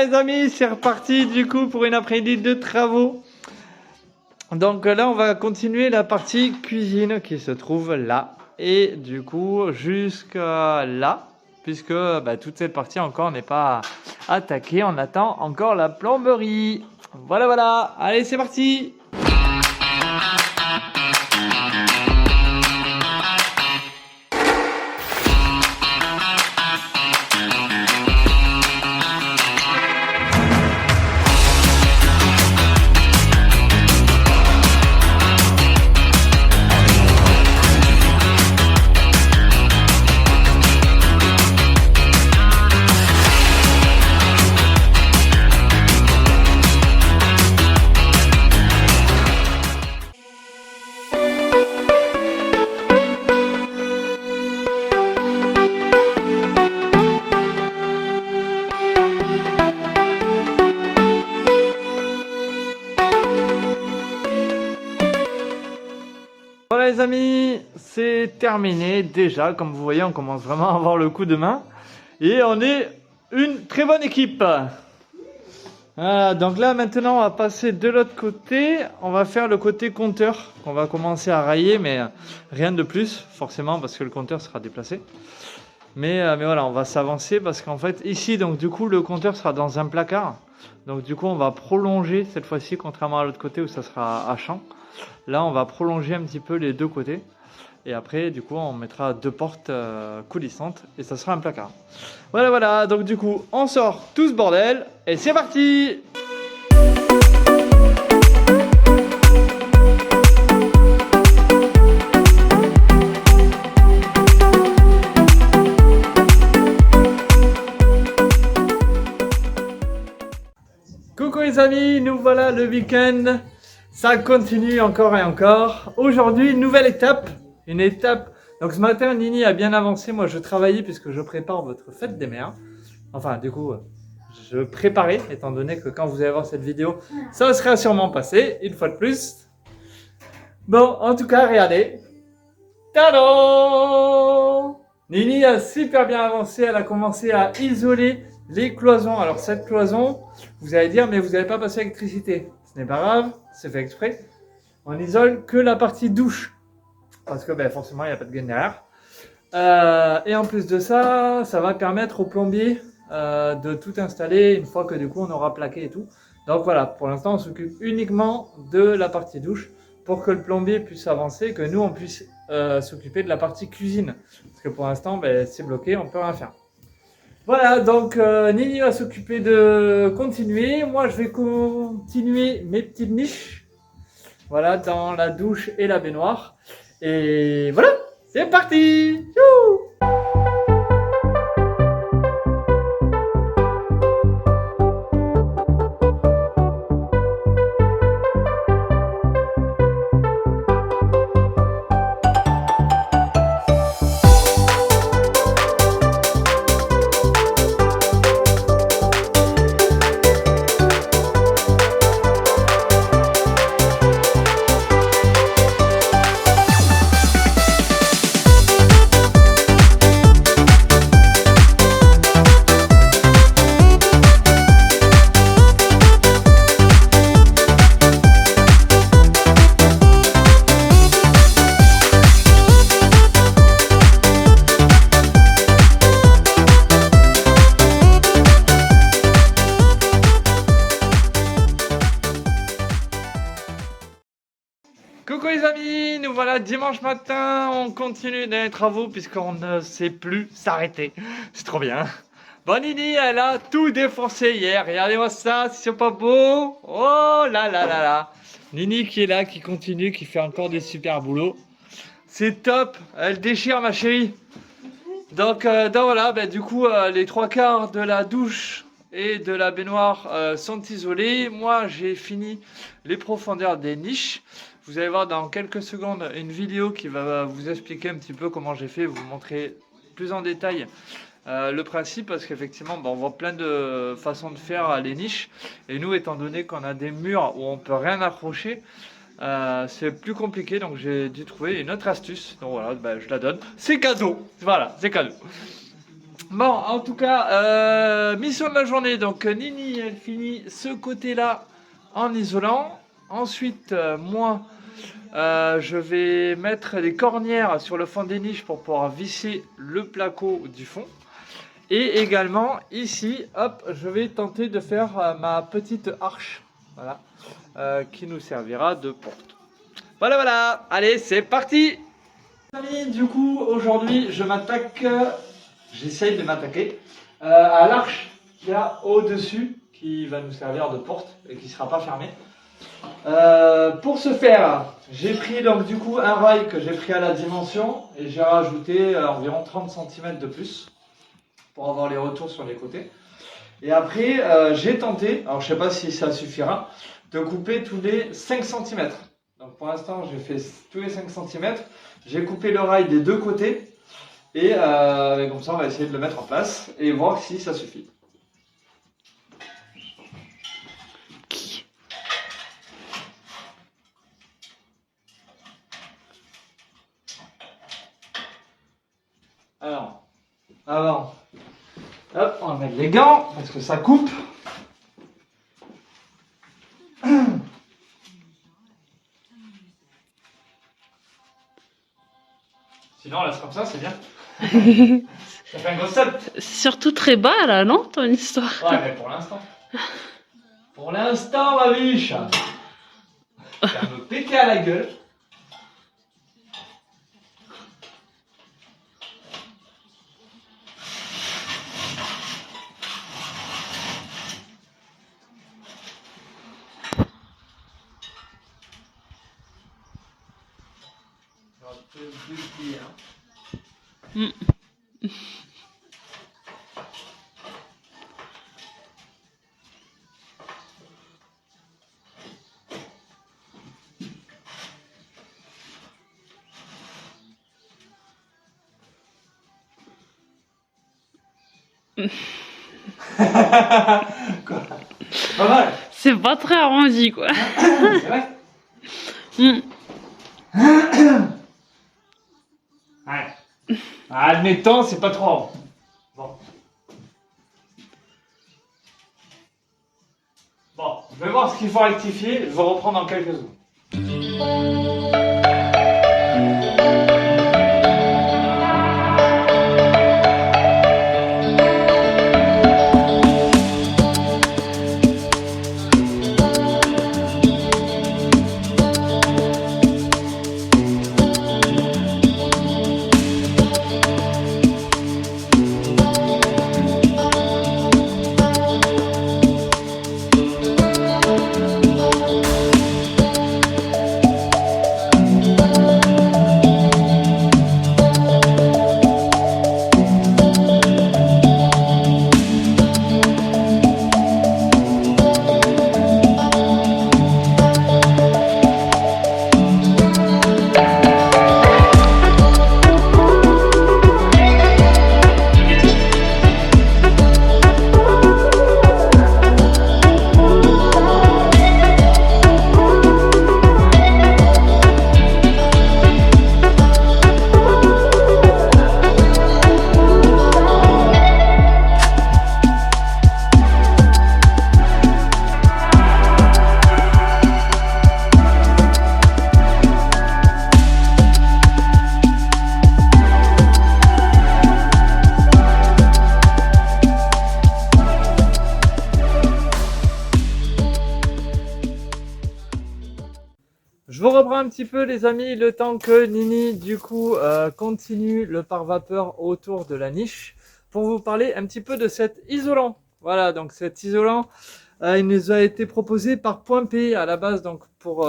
les amis, c'est reparti du coup pour une après-midi de travaux. Donc là on va continuer la partie cuisine qui se trouve là. Et du coup jusqu'à là, puisque toute cette partie encore n'est pas attaquée. On attend encore la plomberie. Voilà, allez c'est parti. Voilà les amis, c'est terminé déjà, comme vous voyez on commence vraiment à avoir le coup de main et on est une très bonne équipe. Voilà, donc là maintenant on va passer de l'autre côté, on va faire le côté compteur qu'on va commencer à railler mais rien de plus forcément parce que le compteur sera déplacé. Mais voilà, on va s'avancer parce qu'en fait ici donc du coup le compteur sera dans un placard. Donc du coup on va prolonger cette fois-ci contrairement à l'autre côté où ça sera à champ. Là on va prolonger un petit peu les deux côtés. Et après du coup on mettra deux portes coulissantes et ça sera un placard. Voilà, donc du coup on sort tout ce bordel et c'est parti. Coucou les amis, nous voilà le week-end, ça continue encore et encore. Aujourd'hui, nouvelle étape, donc ce matin Nini a bien avancé, moi je travaillais puisque je prépare votre fête des mères. Enfin du coup, je préparais étant donné que quand vous allez voir cette vidéo, ça sera sûrement passé, une fois de plus. Bon, en tout cas, regardez. Tadam! Nini a super bien avancé, elle a commencé à isoler les cloisons. Alors cette cloison, vous allez dire, mais vous n'avez pas passé l'électricité. Ce n'est pas grave, c'est fait exprès. On isole que la partie douche. Parce que forcément, il n'y a pas de gaine derrière. Et en plus de ça, ça va permettre au plombier de tout installer une fois que du coup on aura plaqué et tout. Donc voilà, pour l'instant, on s'occupe uniquement de la partie douche pour que le plombier puisse avancer, que nous, on puisse s'occuper de la partie cuisine. Parce que pour l'instant, c'est bloqué, on ne peut rien faire. Voilà, donc Nini va s'occuper de continuer. Moi, je vais continuer mes petites niches. Voilà, dans la douche et la baignoire. Et voilà, c'est parti! Youhou! Coucou les amis, nous voilà dimanche matin, on continue dans les travaux puisqu'on ne sait plus s'arrêter. C'est trop bien. Bon Nini, elle a tout défoncé hier, regardez-moi ça, c'est pas beau. Oh là. Nini qui est là, qui continue, qui fait encore des super boulots. C'est top, elle déchire ma chérie. Donc voilà, du coup les trois quarts de la douche et de la baignoire sont isolés. Moi j'ai fini les profondeurs des niches. Vous allez voir dans quelques secondes une vidéo qui va vous expliquer un petit peu comment j'ai fait, vous montrer plus en détail le principe, parce qu'effectivement on voit plein de façons de faire les niches, et nous étant donné qu'on a des murs où on peut rien accrocher, c'est plus compliqué, donc j'ai dû trouver une autre astuce. Donc voilà, je la donne, c'est cadeau, voilà, c'est cadeau. Bon, en tout cas, mission de la journée. Donc, Nini, elle finit ce côté-là en isolant. Ensuite, moi, je vais mettre les cornières sur le fond des niches pour pouvoir visser le placo du fond. Et également, ici, hop, je vais tenter de faire ma petite arche. Voilà. Qui nous servira de porte. Voilà, voilà. Allez, c'est parti. Amis, du coup, aujourd'hui, j'essaye de m'attaquer à l'arche qu'il y a au-dessus, qui va nous servir de porte et qui ne sera pas fermée. Pour ce faire, j'ai pris donc du coup un rail que j'ai pris à la dimension et j'ai rajouté environ 30 cm de plus pour avoir les retours sur les côtés. Et après, j'ai tenté, alors je ne sais pas si ça suffira, de couper tous les 5 cm. Donc pour l'instant, j'ai fait tous les 5 cm. J'ai coupé le rail des deux côtés et comme ça, on va essayer de le mettre en place et voir si ça suffit. Alors, avant, hop, on va mettre les gants parce que ça coupe. Sinon, on laisse comme ça, c'est bien. Ça fait un gros set. Surtout très bas là, non, ton histoire? Ouais, mais pour l'instant. Pour l'instant, ma biche. Ça me piquer à la gueule. Mm. Quoi? Pas mal. C'est pas très arrondi quoi. C'est vrai. Mm. Ouais. Admettons, c'est pas trop. Bon. Bon, je vais voir ce qu'il faut rectifier. Je vais reprendre dans quelques secondes. Je vous reprends un petit peu les amis, le temps que Nini du coup continue le pare-vapeur autour de la niche pour vous parler un petit peu de cet isolant. Voilà, donc cet isolant, il nous a été proposé par Point P à la base, donc pour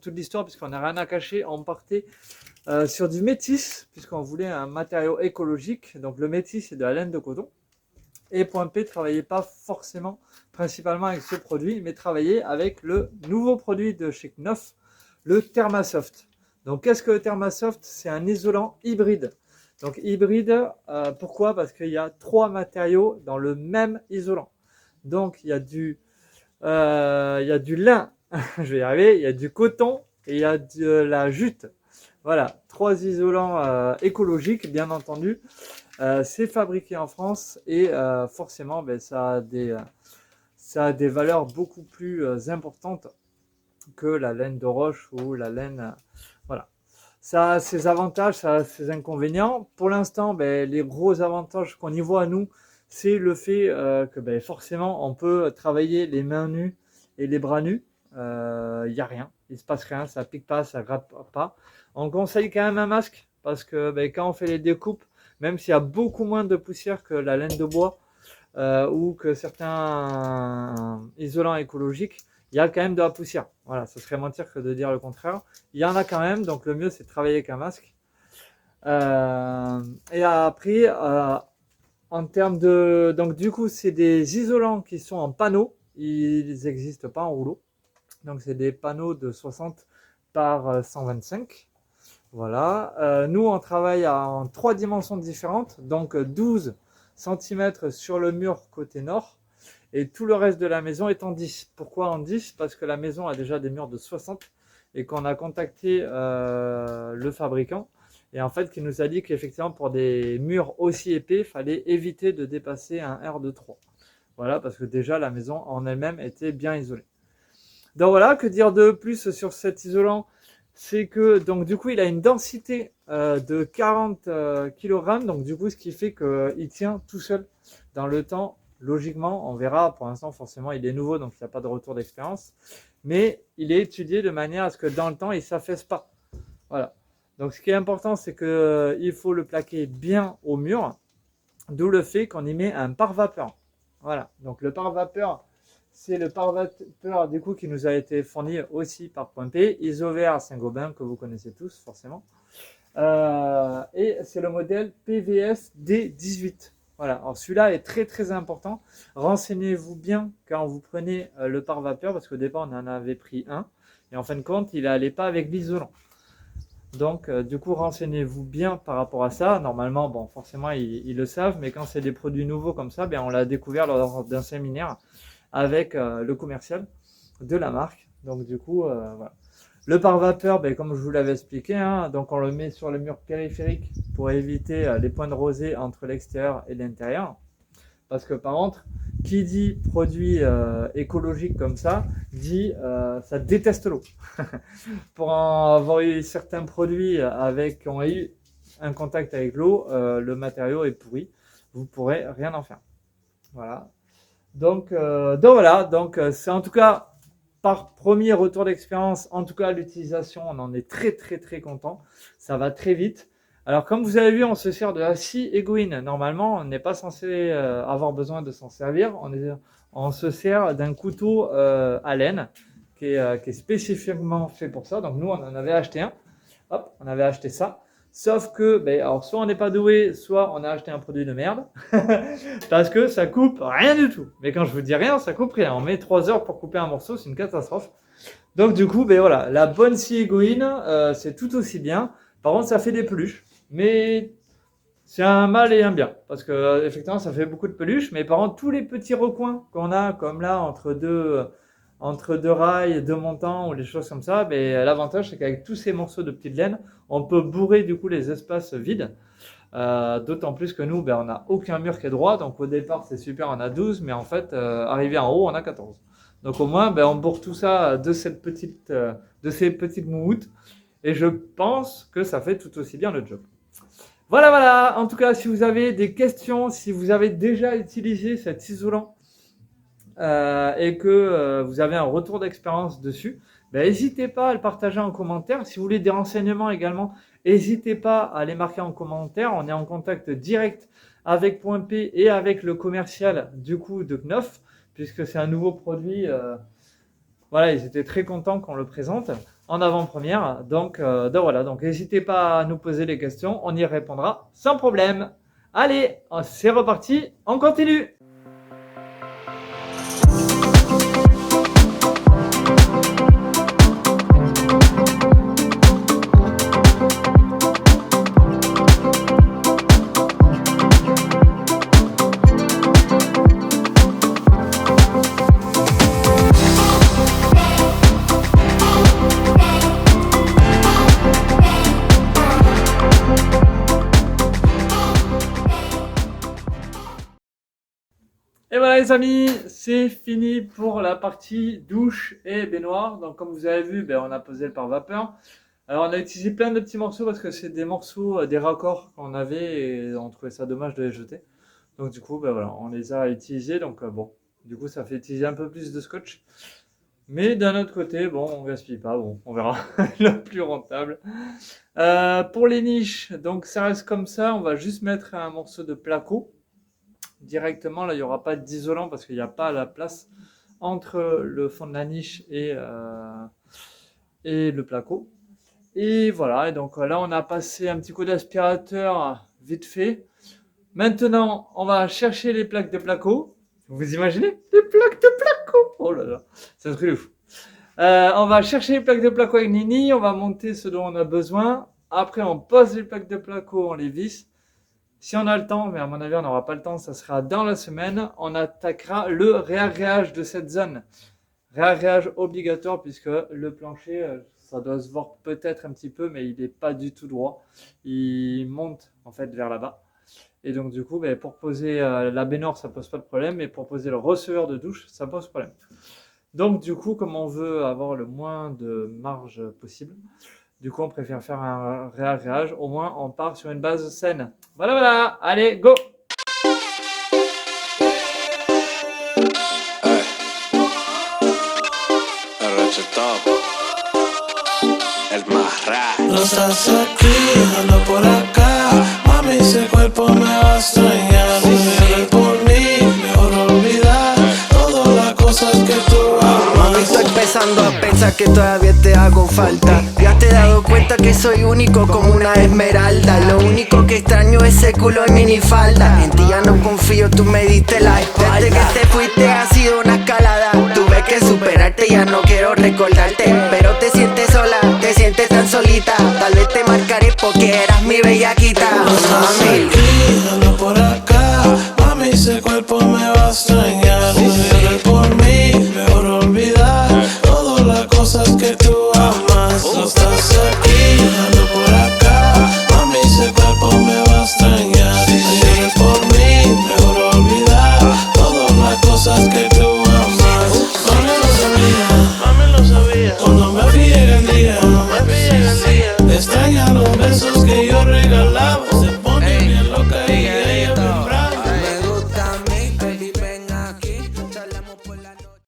toute l'histoire, puisqu'on n'a rien à cacher, on partait sur du métis, puisqu'on voulait un matériau écologique. Donc le métis, c'est de la laine de coton. Et Point P ne travaillait pas forcément, principalement avec ce produit, mais travaillait avec le nouveau produit de chez Knauf, le Thermasoft. Donc qu'est-ce que le Thermasoft? C'est un isolant hybride. Donc hybride, pourquoi? Parce qu'il y a 3 matériaux dans le même isolant. Donc il y a du lin, je vais y arriver, il y a du coton et il y a de la jute. Voilà, 3 isolants écologiques, bien entendu. C'est fabriqué en France et forcément, ça a des valeurs beaucoup plus importantes que la laine de roche ou la laine. Voilà. Ça a ses avantages, ça a ses inconvénients. Pour l'instant, les gros avantages qu'on y voit, nous, c'est le fait que forcément, on peut travailler les mains nues et les bras nus. Il n'y a rien, il ne se passe rien, ça pique pas, ça gratte pas. On conseille quand même un masque parce que quand on fait les découpes, même s'il y a beaucoup moins de poussière que la laine de bois ou que certains isolants écologiques, il y a quand même de la poussière. Voilà, ce serait mentir que de dire le contraire. Il y en a quand même, donc le mieux c'est de travailler avec un masque. Et après, en termes de... Donc du coup, c'est des isolants qui sont en panneaux. Ils n'existent pas en rouleau. Donc c'est des panneaux de 60 par 125. Voilà. Nous, on travaille en 3 dimensions différentes. Donc 12 cm sur le mur côté nord. Et tout le reste de la maison est en 10. Pourquoi en 10? Parce que la maison a déjà des murs de 60 et qu'on a contacté le fabricant. Et en fait, qui nous a dit qu'effectivement, pour des murs aussi épais, il fallait éviter de dépasser un R de 3. Voilà, parce que déjà, la maison en elle-même était bien isolée. Donc voilà, que dire de plus sur cet isolant? C'est que, donc du coup, il a une densité de 40 kg. Donc du coup, ce qui fait qu'il tient tout seul dans le temps. Logiquement, on verra, pour l'instant, forcément, il est nouveau, donc il n'y a pas de retour d'expérience. Mais il est étudié de manière à ce que dans le temps, il ne s'affaisse pas. Voilà. Donc ce qui est important, c'est qu'il faut le plaquer bien au mur, d'où le fait qu'on y met un pare-vapeur. Voilà. Donc le pare-vapeur, c'est le pare-vapeur du coup qui nous a été fourni aussi par Point P, Isover Saint-Gobain, que vous connaissez tous forcément. Et c'est le modèle PVS D18. Voilà, alors celui-là est très très important. Renseignez-vous bien quand vous prenez le pare-vapeur, parce qu'au départ on en avait pris un, et en fin de compte il n'allait pas avec l'isolant. Donc du coup renseignez-vous bien par rapport à ça. Normalement, bon forcément ils le savent, mais quand c'est des produits nouveaux comme ça, on l'a découvert lors d'un séminaire avec le commercial de la marque. Donc du coup, voilà. Le pare-vapeur, comme je vous l'avais expliqué, donc on le met sur le mur périphérique pour éviter les points de rosée entre l'extérieur et l'intérieur. Parce que par contre, qui dit produit écologique comme ça, dit ça déteste l'eau. Pour avoir eu certains produits qui ont eu un contact avec l'eau, le matériau est pourri. Vous pourrez rien en faire. Voilà. Donc voilà, c'est en tout cas par premier retour d'expérience, en tout cas l'utilisation, on en est très très très content. Ça va très vite. Alors comme vous avez vu, on se sert de la scie Egoin. Normalement, on n'est pas censé avoir besoin de s'en servir. On se sert d'un couteau à laine qui est spécifiquement fait pour ça. Donc nous, on en avait acheté un. Hop, on avait acheté ça. Sauf que, alors soit on n'est pas doué, soit on a acheté un produit de merde, parce que ça coupe rien du tout. Mais quand je vous dis rien, ça coupe rien. On met 3 heures pour couper un morceau, c'est une catastrophe. Donc du coup, voilà, la bonne scie Egoin, c'est tout aussi bien. Par contre, ça fait des peluches, mais c'est un mal et un bien, parce que effectivement, ça fait beaucoup de peluches. Mais par contre, tous les petits recoins qu'on a, comme là, entre deux rails, 2 montants ou des choses comme ça, l'avantage c'est qu'avec tous ces morceaux de petite laine, on peut bourrer du coup les espaces vides. D'autant plus que nous, on n'a aucun mur qui est droit, donc au départ c'est super, on a 12, mais en fait, arrivé en haut, on a 14. Donc au moins, on bourre tout ça de ces petites moumoutes, et je pense que ça fait tout aussi bien le job. Voilà, en tout cas, si vous avez des questions, si vous avez déjà utilisé cet isolant, et que vous avez un retour d'expérience dessus, n'hésitez pas à le partager en commentaire. Si vous voulez des renseignements également, n'hésitez pas à les marquer en commentaire. On est en contact direct avec Point P et avec le commercial du coup de Knauf, puisque c'est un nouveau produit. Voilà, ils étaient très contents qu'on le présente en avant-première. Donc voilà, donc n'hésitez pas à nous poser des questions, on y répondra sans problème. Allez, c'est reparti, on continue. Et voilà les amis, c'est fini pour la partie douche et baignoire. Donc comme vous avez vu, on a posé le pare-vapeur. Alors on a utilisé plein de petits morceaux parce que c'est des morceaux, des raccords qu'on avait et on trouvait ça dommage de les jeter. Donc du coup, voilà, on les a utilisés. Donc bon, du coup ça fait utiliser un peu plus de scotch. Mais d'un autre côté, bon, on gaspille pas, bon, on verra le plus rentable. Pour les niches, donc ça reste comme ça, on va juste mettre un morceau de placo. Directement, là, il n'y aura pas d'isolant parce qu'il n'y a pas la place entre le fond de la niche et le placo. Et voilà, et donc là, on a passé un petit coup d'aspirateur vite fait. Maintenant, on va chercher les plaques de placo. Vous imaginez? Les plaques de placo! Oh là là, c'est un truc de fou. On va chercher les plaques de placo avec Nini, on va monter ce dont on a besoin. Après, on pose les plaques de placo, on les visse. Si on a le temps, mais à mon avis, on n'aura pas le temps, ça sera dans la semaine, on attaquera le réagréage de cette zone. Réagréage obligatoire puisque le plancher, ça doit se voir peut-être un petit peu, mais il n'est pas du tout droit. Il monte en fait vers là-bas. Et donc du coup, pour poser la baignoire, ça pose pas de problème, mais pour poser le receveur de douche, ça pose problème. Donc du coup, comme on veut avoir le moins de marge possible, du coup, on préfère faire un réagréage. Au moins, on part sur une base saine. Voilà, voilà. Allez, go! No estás aquí, ando por acá. Mami, ese cuerpo me va a extrañar. Si por mí, mejor olvidar todas las cosas que tú amas. Mami, estoy empezando a pensar que todavía te hago falta. Ya te he dado cuenta que soy único como una esmeralda. Lo único que extraño es ese culo en minifalda. En ti ya no confío, tú me diste la espalda. Desde que te fuiste ha sido una escalada. Tuve que superarte, ya no quiero recordarte. Pero te sientes sola, te sientes tan solita. Tal vez te marcaré porque eras mi bellaquita. No estás aquí, ando por acá. Mami, ese cuerpo me va a extrañar. Si por mí, mejor olvidar todas las cosas que tú amas. No estás aquí, ando por acá. Mami, ese cuerpo me va a extrañar. Si por mí, mejor olvidar todas las cosas que tú amas. Mami lo sabía, cuando me fijé el día, extraña los besos que yo regalaba. Se pone bien loca y ella bien brava. Me gusta a mí, baby, ven aquí. Charlamos por la noche.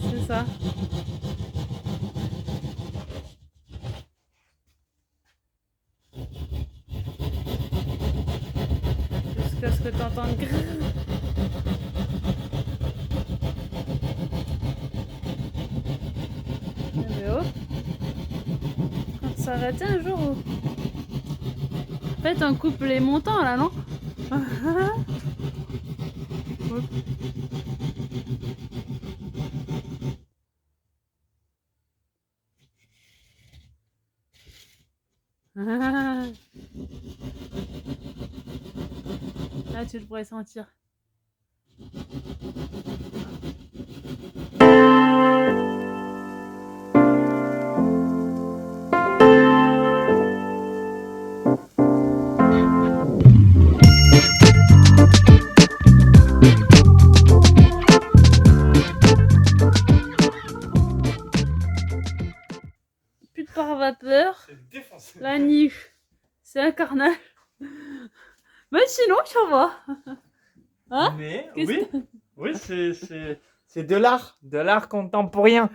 C'est ça. Jusqu'à ce que tu entendes grrr. Mais oh, quand ça s'arrêtait un jour où... En fait, on coupe les montants là, non? Là, tu le pourrais sentir. Plus de pare-vapeur. La niche, c'est un carnage. Mais sinon, ça va. Hein? Mais Qu'est-ce oui, oui, c'est de l'art contemporain.